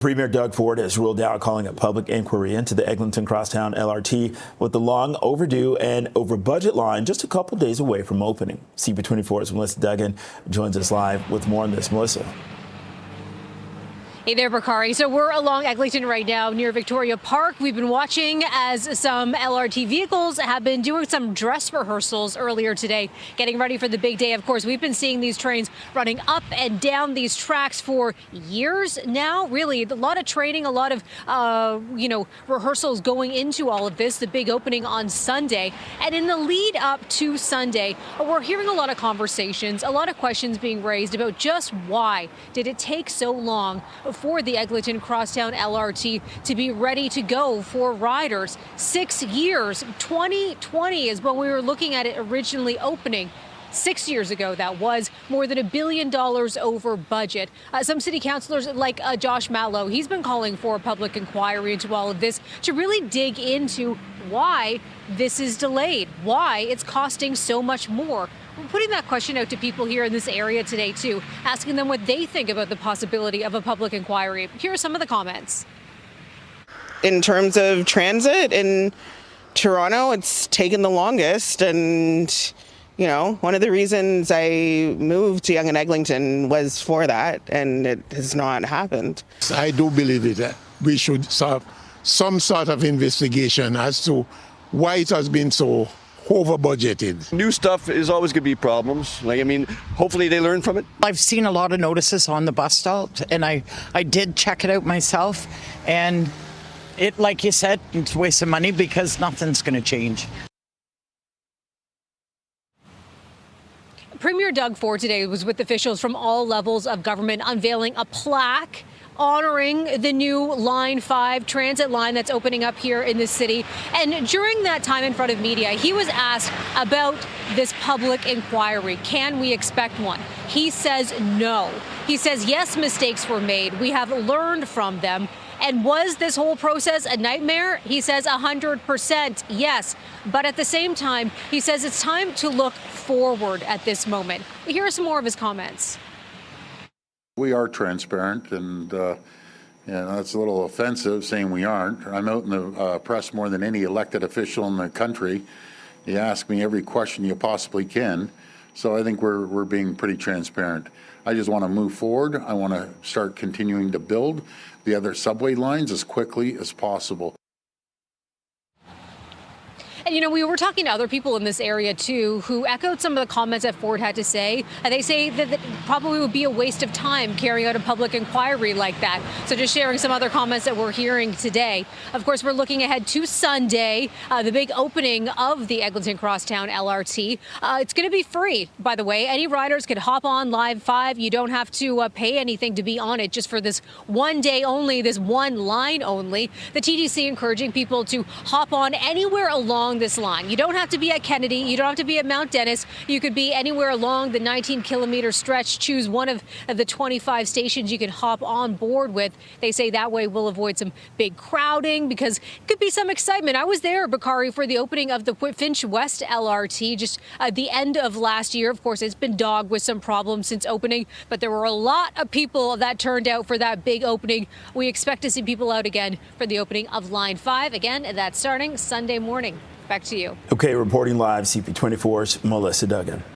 Premier Doug Ford has ruled out calling a public inquiry into the Eglinton Crosstown LRT with the long overdue and over budget line just a couple days away from opening. CP24's Melissa Duggan joins us live with more on this. Melissa. Hey there, Bakari. So we're along Eglinton right now near Victoria Park. We've been watching as some LRT vehicles have been doing some dress rehearsals earlier today, getting ready for the big day. Of course, we've been seeing these trains running up and down these tracks for years now. Really, a lot of training, a lot of, rehearsals going into all of this, the big opening on Sunday. And in the lead up to Sunday, we're hearing a lot of conversations, a lot of questions being raised about just why did it take so long for the Eglinton Crosstown LRT to be ready to go for riders. 6 years. 2020 is when we were looking at it originally opening. 6 years ago, that was more than $1 billion over budget. Some city councillors like Josh Mallow, he's been calling for a public inquiry into all of this to really dig into why this is delayed, why it's costing so much more. We're putting that question out to people here in this area today, too, asking them what they think about the possibility of a public inquiry. Here are some of the comments. In terms of transit in Toronto, it's taken the longest. And, you know, one of the reasons I moved to Yonge and Eglinton was for that, and it has not happened. I do believe that we should have some sort of investigation as to why it has been so over budgeted. New stuff is always going to be problems. Hopefully they learn from it. I've seen a lot of notices on the bus stop, and I did check it out myself, and it, like you said, it's a waste of money because nothing's going to change. Premier Doug Ford today was with officials from all levels of government unveiling a plaque honoring the new Line 5 transit line that's opening up here in the city. And during that time in front of media, he was asked about this public inquiry. Can we expect one? He says no. He says, yes, mistakes were made. We have learned from them. And was this whole process a nightmare? He says 100% yes. But at the same time, he says it's time to look forward at this moment. Here are some more of his comments. We are transparent, and that's a little offensive saying we aren't. I'm out in the press more than any elected official in the country. You ask me every question you possibly can. So I think we're being pretty transparent. I just want to move forward. I want to start continuing to build the other subway lines as quickly as possible. And, you know, we were talking to other people in this area, too, who echoed some of the comments that Ford had to say. And they say that it probably would be a waste of time carrying out a public inquiry like that. So just sharing some other comments that we're hearing today. Of course, we're looking ahead to Sunday, the big opening of the Eglinton Crosstown LRT. It's going to be free, by the way. Any riders can hop on Line 5. You don't have to pay anything to be on it, just for this one day only, this one line only. The TTC encouraging people to hop on anywhere along this line. You don't have to be at Kennedy. You don't have to be at Mount Dennis. You could be anywhere along the 19-kilometer stretch. Choose one of the 25 stations you can hop on board with. They say that way we'll avoid some big crowding because it could be some excitement. I was there, Bakari, for the opening of the Finch West LRT just at the end of last year. Of course, it's been dogged with some problems since opening, but there were a lot of people that turned out for that big opening. We expect to see people out again for the opening of Line 5. Again, that's starting Sunday morning. Back to you. Okay, reporting live, CP24's Melissa Duggan.